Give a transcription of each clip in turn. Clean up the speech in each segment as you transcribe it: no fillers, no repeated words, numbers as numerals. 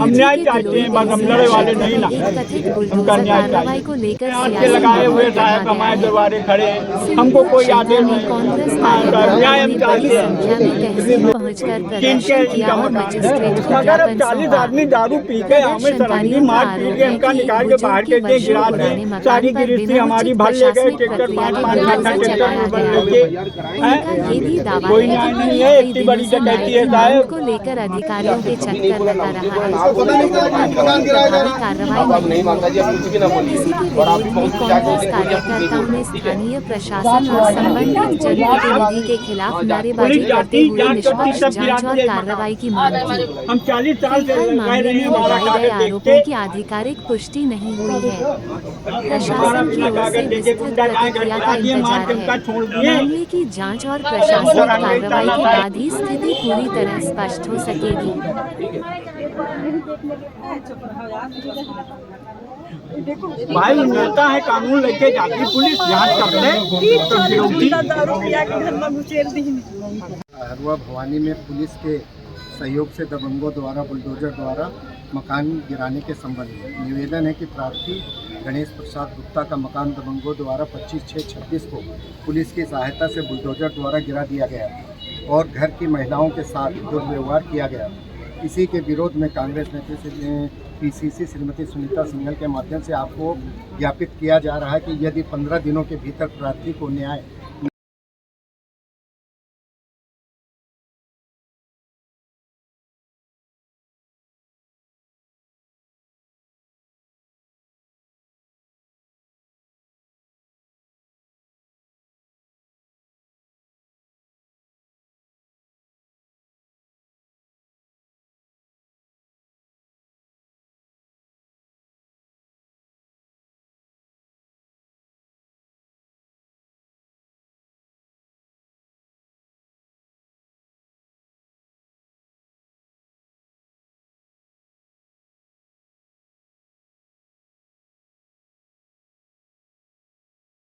हम न्याय चाहते हैं, बस हम लड़े वाले नहीं ना, हमका न्याय चाहिए। को लेकर हाथ के लगाए हुए साहब हमारे दरबारे खड़े हैं, हमको कोई आदेश कांग्रेस नहीं, न्याय हम चाहते संख्या में तहसील पहुंचकर प्रदर्शन किया और मजिस्ट्रेट को अगर अब ज्ञापन 40 सौंपा। आदमी दारू पी के हमें सरंगी मार पीट के हमका निकाल के बाहर के दिए, गिरा दिए, सारी गिरफ्ती हमारी भर ले गए, ट्रैक्टर 5-5 ट्रैक्टर लेके, कोई न्याय नहीं है। इतनी बड़ी डकैती है साहब को लेकर अधिकारियों के चक्कर लगा रहा है। कार्रवाई कांग्रेस कार्यकर्ताओं ने स्थानीय प्रशासन और संबंधित जनप्रतिनिधि के खिलाफ नारेबाजी करते हुए निष्पक्ष जांच और कार्रवाई की मांग की। हम 40 साल से मामले में लगाए गए आरोपों की आधिकारिक पुष्टि नहीं हुई है। प्रशासन की ओर से विस्तृत प्रतिक्रिया का इंतजार है। मामले की जांच और प्रशासनिक कार्रवाई के बाद ही स्थिति पूरी तरह स्पष्ट हो सकेगी। भाई नेता है, कानून लेके जाती पुलिस जांच करते। हरवा भवानी में पुलिस के सहयोग से दबंगों द्वारा बुलडोजर द्वारा मकान गिराने के संबंध में निवेदन है कि प्रार्थी गणेश प्रसाद गुप्ता का मकान दबंगों द्वारा 25/6/26 को पुलिस की सहायता से बुलडोजर द्वारा गिरा दिया गया और घर की महिलाओं के साथ दुर्व्यवहार किया गया। इसी के विरोध में कांग्रेस नेता पीसीसी श्रीमती सुनीता सिंघल के माध्यम से आपको ज्ञापित किया जा रहा है कि यदि 15 दिनों के भीतर प्रार्थी को न्याय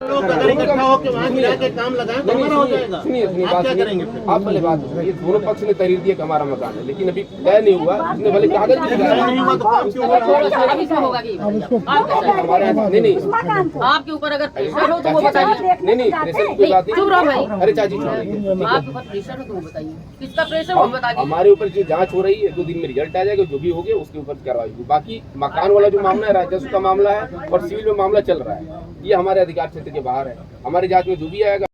अगर इकट्ठा होकर वहाँ मिला के काम लगाएं तो हमारा हो जाएगा। सुनिए बात सुनिए, आप पहले बात सुनिए। दोनों पक्ष ने तहरीर दिया कि हमारा मकान है, लेकिन अभी तय नहीं हुआ। इसने भले कागज नहीं हुआ तो काम क्यों हो रहा है? हमारे नहीं आपके ऊपर अगर प्रेशर हो तो वो बताइए। नहीं प्रेशर की कोई बात चुप रहो भाई। अरे चाची छोड़िए, आपके ऊपर प्रेशर हो तो वो बताइए, किसका प्रेशर हो बताइए। हमारे ऊपर जो जांच हो रही है 2 दिन में रिजल्ट आ जाएगा, जो भी हो गया उसके ऊपर कार्रवाई होगी। बाकी मकान वाला जो मामला है राजस्व का मामला है और सिविल में मामला चल रहा है, ये हमारे अधिकार क्षेत्र के बाहर है। हमारी जांच में जो भी आएगा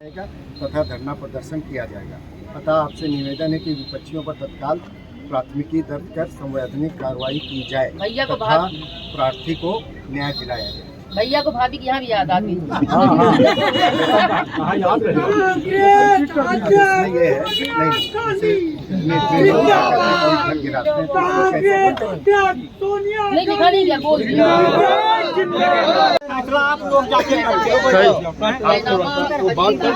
तथा धरना प्रदर्शन किया जाएगा। अतः आपसे निवेदन है कि विपक्षियों पर तत्काल प्राथमिकी दर्ज कर संवैधानिक कार्रवाई की जाए तथा प्रार्थी को न्याय दिलाया जाए। भैया को भाभी की यहाँ भी याद आती है। नहीं दिखा नहीं क्या बोल आप लोग जाके और आप मतलब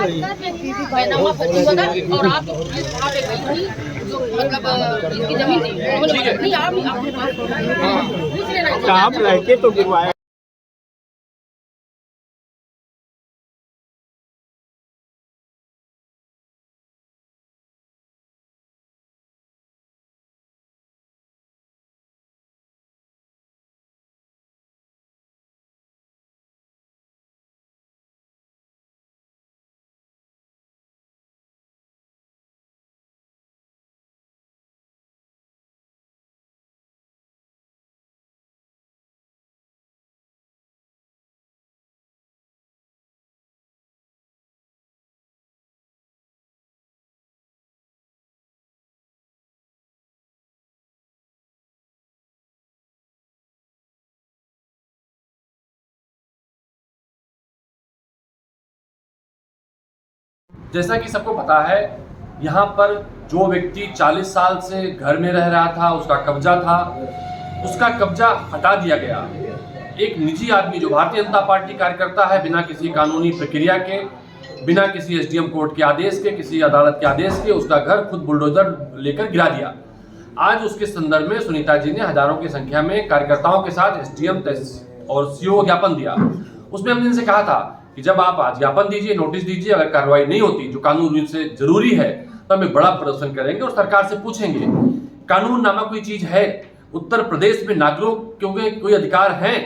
इसकी जमीन थी, आप रह के तो गिरवाया। जैसा कि सबको पता है, यहाँ पर जो व्यक्ति 40 साल से घर में रह रहा था, उसका कब्जा था, उसका कब्जा हटा दिया गया। एक निजी आदमी जो भारतीय जनता पार्टी कार्यकर्ता है, बिना किसी कानूनी प्रक्रिया के, बिना किसी एसडीएम कोर्ट के आदेश के, किसी अदालत के आदेश के, उसका घर खुद बुलडोजर लेकर गिरा दिया। आज उसके संदर्भ में सुनीता जी ने हजारों की संख्या में कार्यकर्ताओं के साथ एसडीएम और सीओ ज्ञापन दिया। उसमें हमने इनसे कहा था कि जब आप आज ज्ञापन दीजिए, नोटिस दीजिए, अगर कार्रवाई नहीं होती जो कानून रूप से जरूरी है तो हम एक बड़ा प्रदर्शन करेंगे और सरकार से पूछेंगे। कानून नामक कोई चीज है? उत्तर प्रदेश में नागरिकों के कोई अधिकार हैं?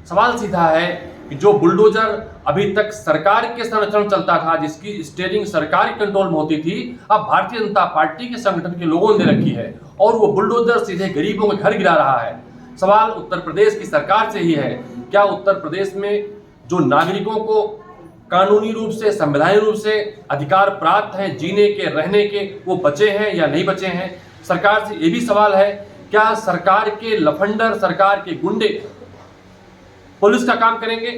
सवाल सीधा है कि जो बुलडोजर अभी तक सरकार के संरक्षण चलता था, जिसकी स्टीयरिंग सरकारी कंट्रोल में होती थी, अब भारतीय जनता पार्टी के संगठन के लोगों ने रखी है और वो बुलडोजर सीधे गरीबों के घर गिरा रहा है। सवाल उत्तर प्रदेश की सरकार से ही है, क्या उत्तर प्रदेश में जो नागरिकों को कानूनी रूप से, संवैधानिक रूप से अधिकार प्राप्त हैं जीने के, रहने के, वो बचे हैं या नहीं बचे हैं? सरकार से ये भी सवाल है, क्या सरकार के लफंडर, सरकार के गुंडे पुलिस का काम करेंगे,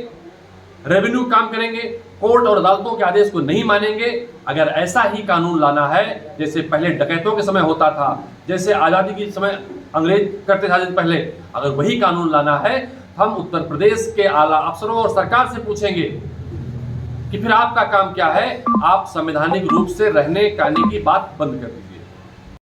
रेवेन्यू काम करेंगे, कोर्ट और अदालतों के आदेश को नहीं मानेंगे? अगर ऐसा ही कानून लाना है, जैसे पहले डकैतों के समय होता था, जैसे आज़ादी के समय अंग्रेज करते थे पहले, अगर वही कानून लाना है, हम उत्तर प्रदेश के आला अफसरों और सरकार से पूछेंगे कि फिर आपका काम क्या है? आप संवैधानिक रूप से रहने कहने की बात बंद कर दीजिए।